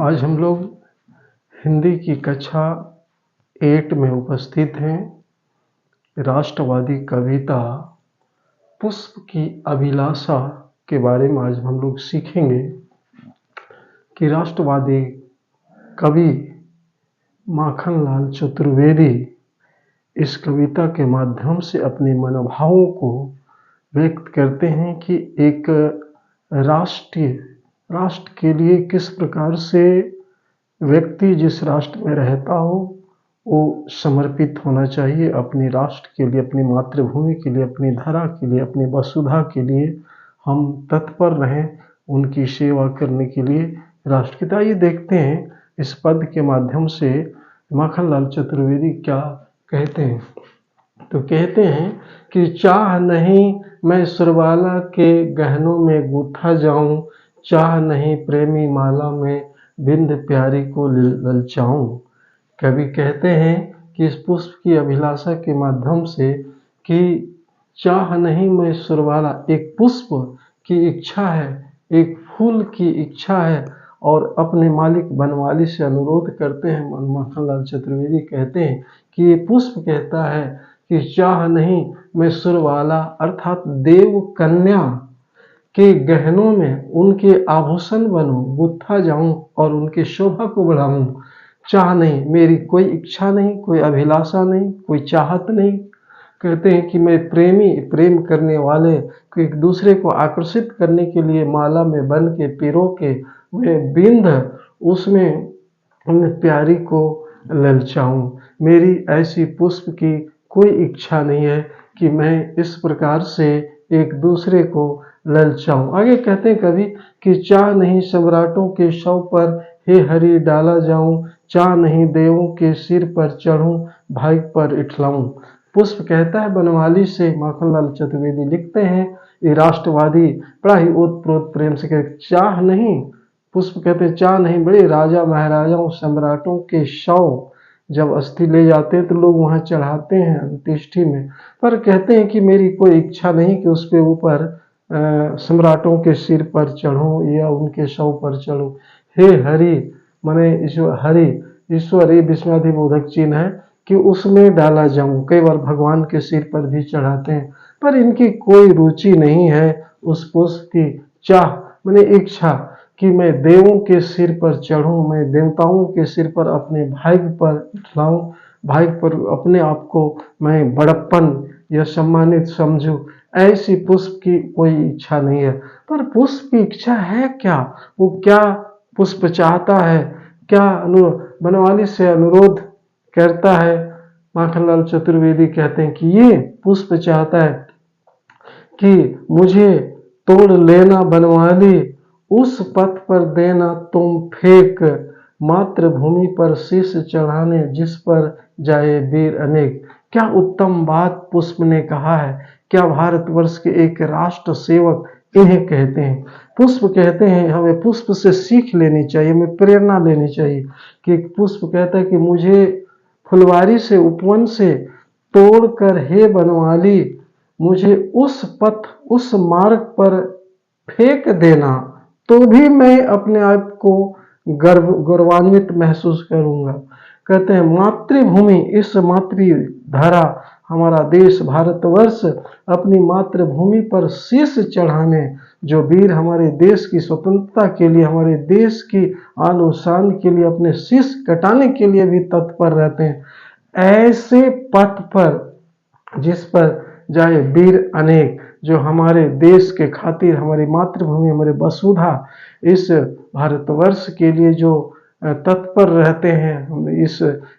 आज हम लोग हिंदी की कक्षा 8 में उपस्थित हैं। राष्ट्रवादी कविता पुष्प की अभिलाषा के बारे में आज हम लोग सीखेंगे कि राष्ट्रवादी कवि माखनलाल चतुर्वेदी इस कविता के माध्यम से अपने मनोभावों को व्यक्त करते हैं कि एक राष्ट्र के लिए किस प्रकार से व्यक्ति जिस राष्ट्र में रहता हो वो समर्पित होना चाहिए अपने राष्ट्र के लिए, अपनी मातृभूमि के लिए, अपनी धरा के लिए, अपनी वसुधा के लिए हम तत्पर रहें उनकी सेवा करने के लिए राष्ट्रपिता। ये देखते हैं इस पद के माध्यम से माखनलाल चतुर्वेदी क्या कहते हैं। तो कहते हैं कि चाह नहीं मैं सुरबाला के गहनों में गूथा जाऊं, चाह नहीं प्रेमी माला में बिंद प्यारी को ललचाऊं। कवि कहते हैं कि इस पुष्प की अभिलाषा के माध्यम से कि चाह नहीं मैं सुरबाला, एक पुष्प की इच्छा है, एक फूल की इच्छा है और अपने मालिक बनवाली से अनुरोध करते हैं। माखनलाल चतुर्वेदी कहते हैं कि ये पुष्प कहता है कि चाह नहीं मैं सुरबाला अर्थात देव कन्या के गहनों में उनके आभूषण बनूं, गुत्था जाऊं और उनकी शोभा को बढ़ाऊं। चाह नहीं, मेरी कोई इच्छा नहीं, कोई अभिलाषा नहीं, कोई चाहत नहीं। कहते हैं कि मैं प्रेम करने वाले को एक दूसरे को आकर्षित करने के लिए माला में बन के पिरो के मैं बिंद उसमें उन प्यारी को ललचाऊं। मेरी ऐसी पुष्प की कोई इच्छा नहीं है कि मैं इस प्रकार से एक दूसरे को ललचाऊं। आगे कहते हैं कवि कि चाह नहीं सम्राटों के शव पर हे हरि डाला जाऊं, चाह नहीं देवों के सिर पर चढ़ूं, भाई पर इठलाऊं। पुष्प कहता है बनवाली से माखनलाल चतुर्वेदी लिखते हैं, ये राष्ट्रवादी बड़ा ही ओतप्रोत प्रेम से कहते चाह नहीं, पुष्प कहते चाह नहीं, बड़े राजा महाराजाओं सम्राटों के शव जब अस्थि ले जाते हैं तो लोग वहां चढ़ाते हैं अंत्येष्टि में, पर कहते हैं कि मेरी कोई इच्छा नहीं कि उस पे ऊपर सम्राटों के सिर पर चढ़ूं या उनके शव पर चढ़ूं। हे हरि माने ईश्वर, हरि ईश्वर ये विस्मयादिबोधक चिन्ह है कि उसमें डाला जाऊं। कई बार भगवान के सिर पर भी चढ़ाते हैं, पर इनकी कोई रुचि नहीं है उस पुष्प की। चाह माने इच्छा कि मैं देवों के सिर पर चढ़ूं, मैं देवताओं के सिर पर अपने भाई पर उठलाऊं, भाई पर अपने आप को मैं बड़प्पन या सम्मानित समझूं। ऐसी पुष्प की कोई इच्छा नहीं है। पर पुष्प की इच्छा है क्या, वो क्या पुष्प चाहता है, क्या बनवाली से अनुरोध करता है। माखनलाल चतुर्वेदी कहते हैं कि ये पुष्प चाहता है कि मुझे तोड़ लेना बनवाली, उस पथ पर देना तुम फेंक, मातृभूमि पर शीश चढ़ाने जिस पर जाए वीर अनेक। क्या उत्तम बात पुष्प ने कहा है। क्या भारतवर्ष के एक राष्ट्र सेवक इन्हें कहते हैं। पुष्प कहते हैं हमें पुष्प से सीख लेनी चाहिए, हमें प्रेरणा लेनी चाहिए कि पुष्प कहता है कि मुझे फुलवारी से उपवन से तोड़कर हे बनवाली मुझे उस पथ उस मार्ग पर फेंक देना तो भी मैं अपने आप को गौरवान्वित महसूस करूंगा। कहते हैं मातृभूमि, इस मातृधरा हमारा देश भारतवर्ष अपनी मातृभूमि पर शीश चढ़ाने, जो वीर हमारे देश की स्वतंत्रता के लिए, हमारे देश की आन और शान के लिए अपने शीश कटाने के लिए भी तत्पर रहते हैं, ऐसे पथ पर जिस पर जाए वीर अनेक, जो हमारे देश के खातिर, हमारी मातृभूमि, हमारे वसुधा, इस भारतवर्ष के लिए जो तत्पर रहते हैं,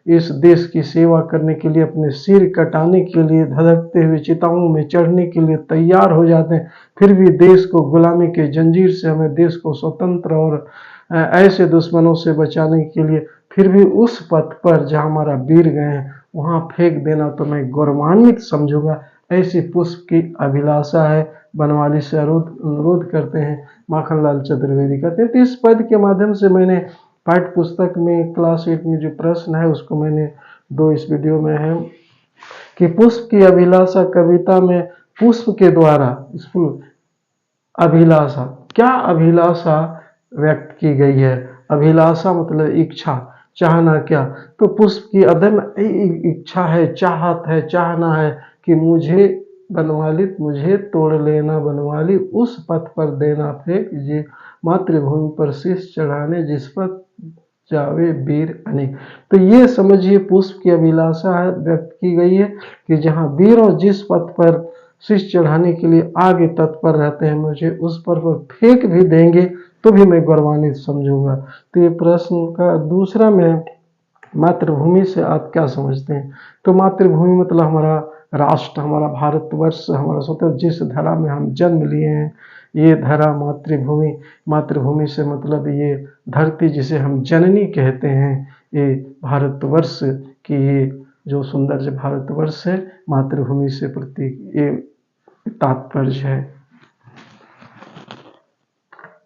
इस देश की सेवा करने के लिए, अपने सिर कटाने के लिए, धधकते हुए चिताओं में चढ़ने के लिए तैयार हो जाते हैं, फिर भी देश को गुलामी के जंजीर से, हमें देश को स्वतंत्र और ऐसे दुश्मनों से बचाने के लिए फिर भी उस पथ पर जहाँ हमारा वीर गए हैं वहाँ फेंक देना तो मैं गौरवान्वित समझूंगा। ऐसी पुष्प की अभिलाषा है, बनवाली से अनुरोध करते हैं माखनलाल चतुर्वेदी। कहते हैं तो इस पद के माध्यम से मैंने पाठ्य पुस्तक में क्लास 8 में जो प्रश्न है उसको मैंने दो इस वीडियो में है कि पुष्प की अभिलाषा कविता में पुष्प के द्वारा अभिलाषा, क्या अभिलाषा व्यक्त की गई है। अभिलाषा मतलब इच्छा, चाहना क्या, तो पुष्प की अदम्य इच्छा है, चाहत है, चाहना है कि मुझे बनवाली, मुझे तोड़ लेना बनवाली, उस पथ पर देना फेंक, जे मातृभूमि पर शीश चढ़ाने, जिस पर जावे वीर अनेक। तो ये समझिए पुष्प की अभिलाषा है व्यक्त की गई है कि जहाँ वीरों जिस पथ पर शीश चढ़ाने के लिए आगे तत्पर रहते हैं, मुझे उस पर वो फेंक भी देंगे तो भी मैं गौरवान्वित समझूंगा। तो ये प्रश्न का दूसरा मैं, मातृभूमि से आप क्या समझते हैं? तो मातृभूमि मतलब हमारा राष्ट्र, हमारा भारतवर्ष, हमारा स्वतंत्र जिस धरा में हम जन्म लिए हैं, ये धरा मातृभूमि। मातृभूमि से मतलब ये धरती जिसे हम जननी कहते हैं, ये भारतवर्ष की ये जो सुंदर जो भारतवर्ष है, मातृभूमि से प्रतीक ये तात्पर्य है।